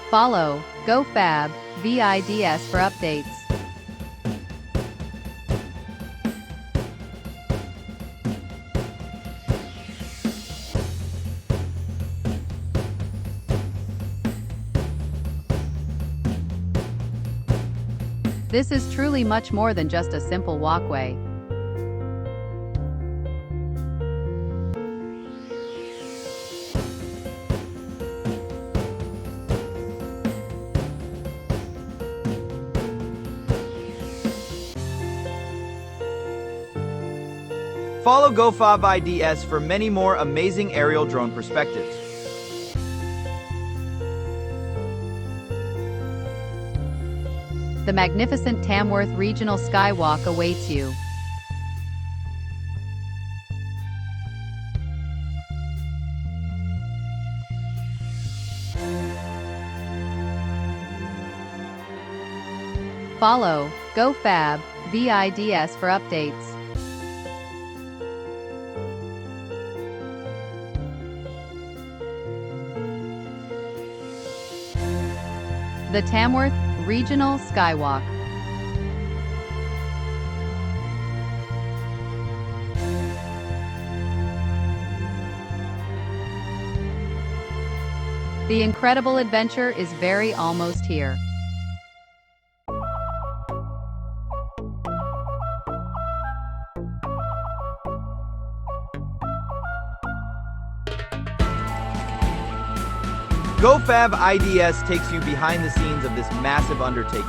Follow GOFABVIDS for updates. This is truly much more than just a simple walkway. Follow GOFABVIDS for many more amazing aerial drone perspectives. The magnificent Tamworth Regional Skywalk awaits you. Follow GOFABVIDS for updates. The Tamworth Regional Skywalk. The incredible adventure is very almost here. GOFABVIDS takes you behind the scenes of this massive undertaking.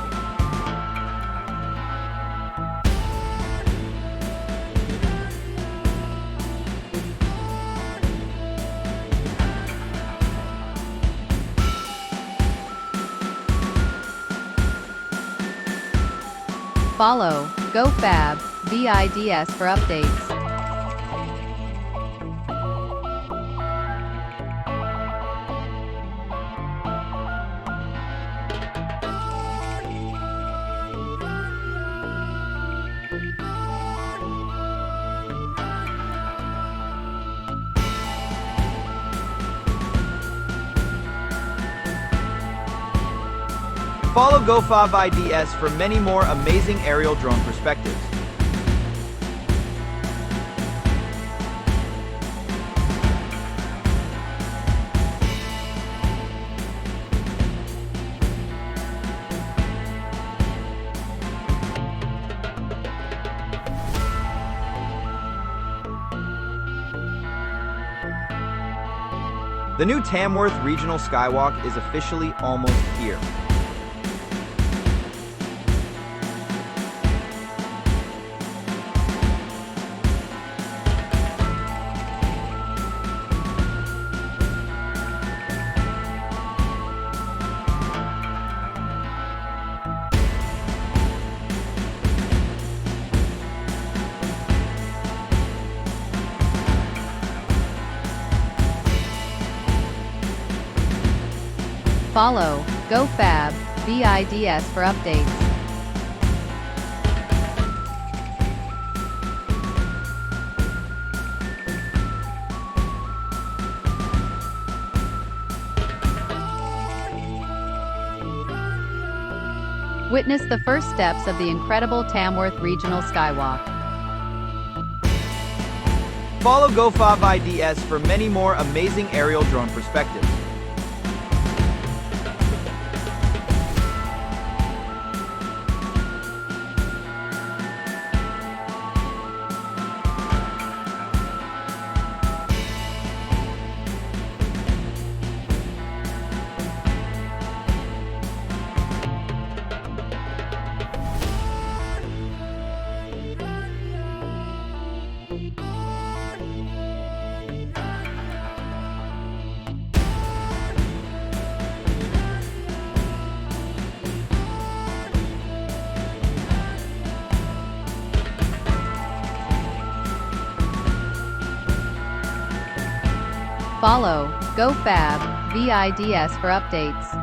Follow GOFABVIDS for updates. Follow GOFABVIDS for many more amazing aerial drone perspectives. The new Tamworth Regional Skywalk is officially almost here. Follow GOFABVIDS for updates. Witness the first steps of the incredible Tamworth Regional Skywalk. Follow GOFABVIDS for many more amazing aerial drone perspectives. Follow GOFABVIDS for updates.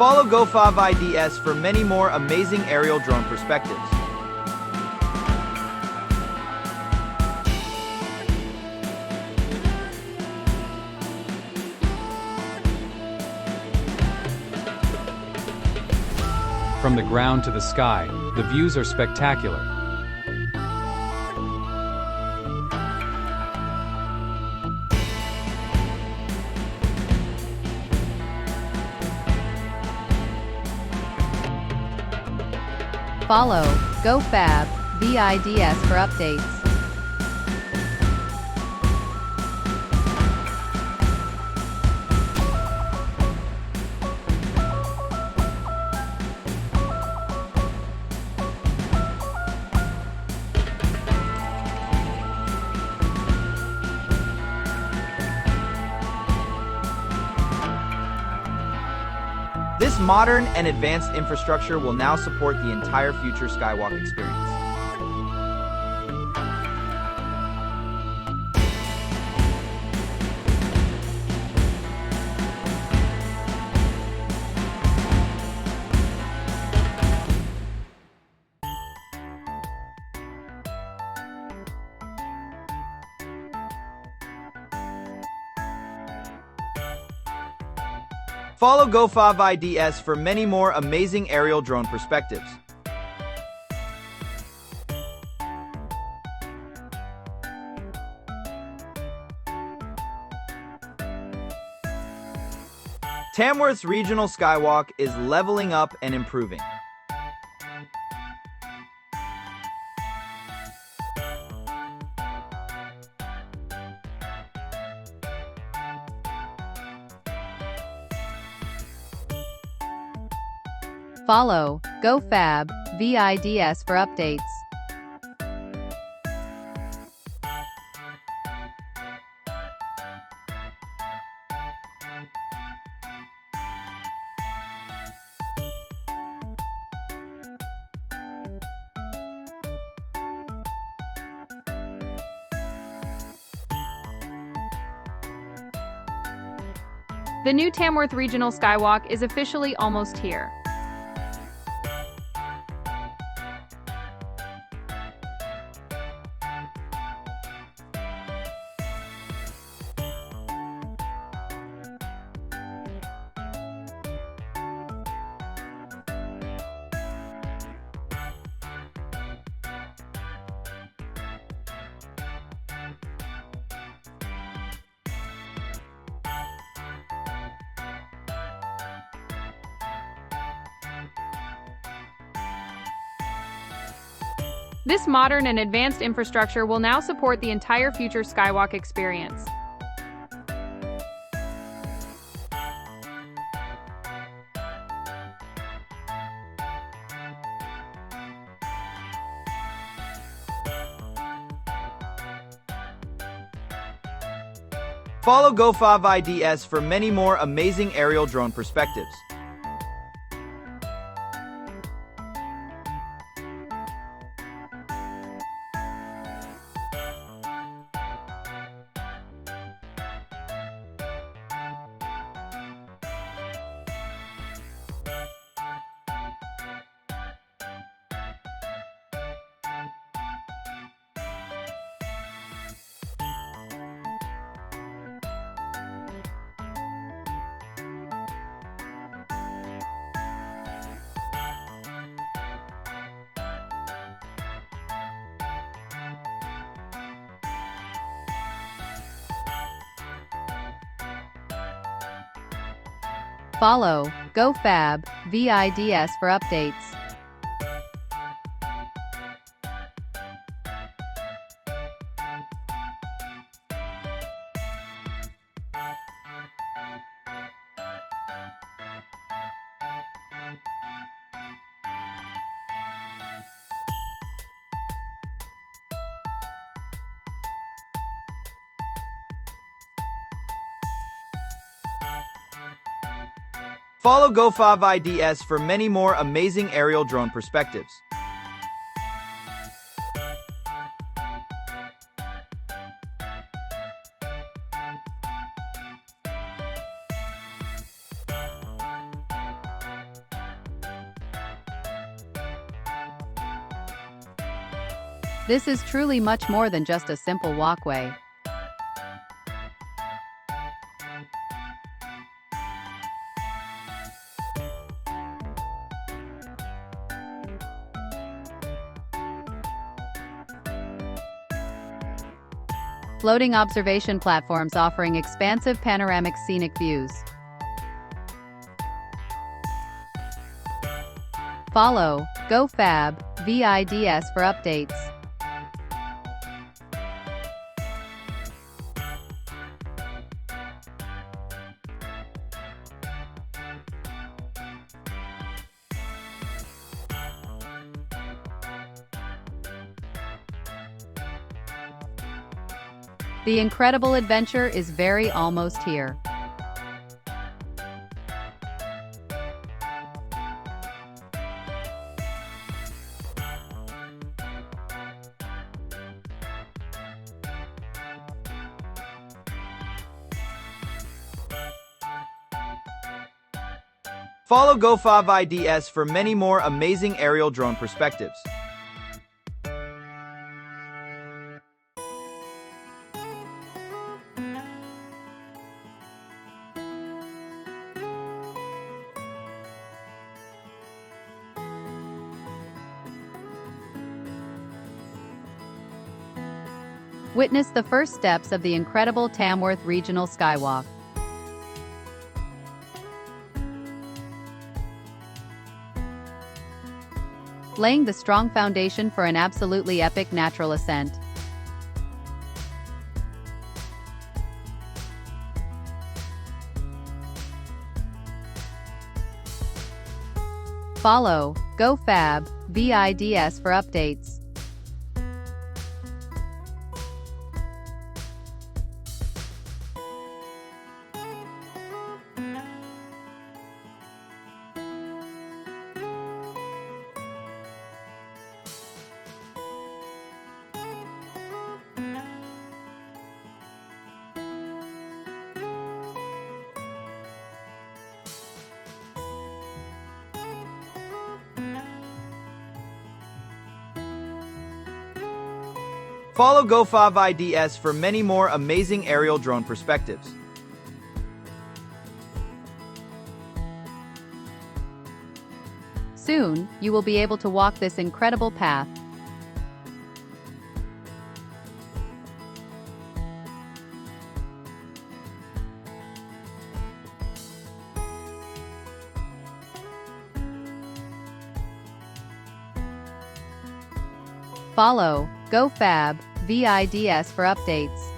Follow GOFABVIDS for many more amazing aerial drone perspectives. From the ground to the sky, the views are spectacular. Follow GOFABVIDS for updates. This modern and advanced infrastructure will now support the entire future Skywalk experience. Follow GOFABVIDS for many more amazing aerial drone perspectives. Tamworth's Regional Skywalk is leveling up and improving. Follow GOFABVIDS for updates. The new Tamworth Regional Skywalk is officially almost here. This modern and advanced infrastructure will now support the entire future Skywalk experience. Follow GOFABVIDS for many more amazing aerial drone perspectives. Follow GOFABVIDS for updates. Follow GOFABVIDS for many more amazing aerial drone perspectives. This is truly much more than just a simple walkway. Floating observation platforms offering expansive panoramic scenic views. Follow GOFABVIDS for updates. The incredible adventure is very almost here. Follow GOFABVIDS for many more amazing aerial drone perspectives. Witness the first steps of the incredible Tamworth Regional Skywalk. Laying the strong foundation for an absolutely epic natural ascent. Follow GOFABVIDS for updates. Follow GOFABVIDS for many more amazing aerial drone perspectives. Soon, you will be able to walk this incredible path. Follow GOFABVIDS for updates.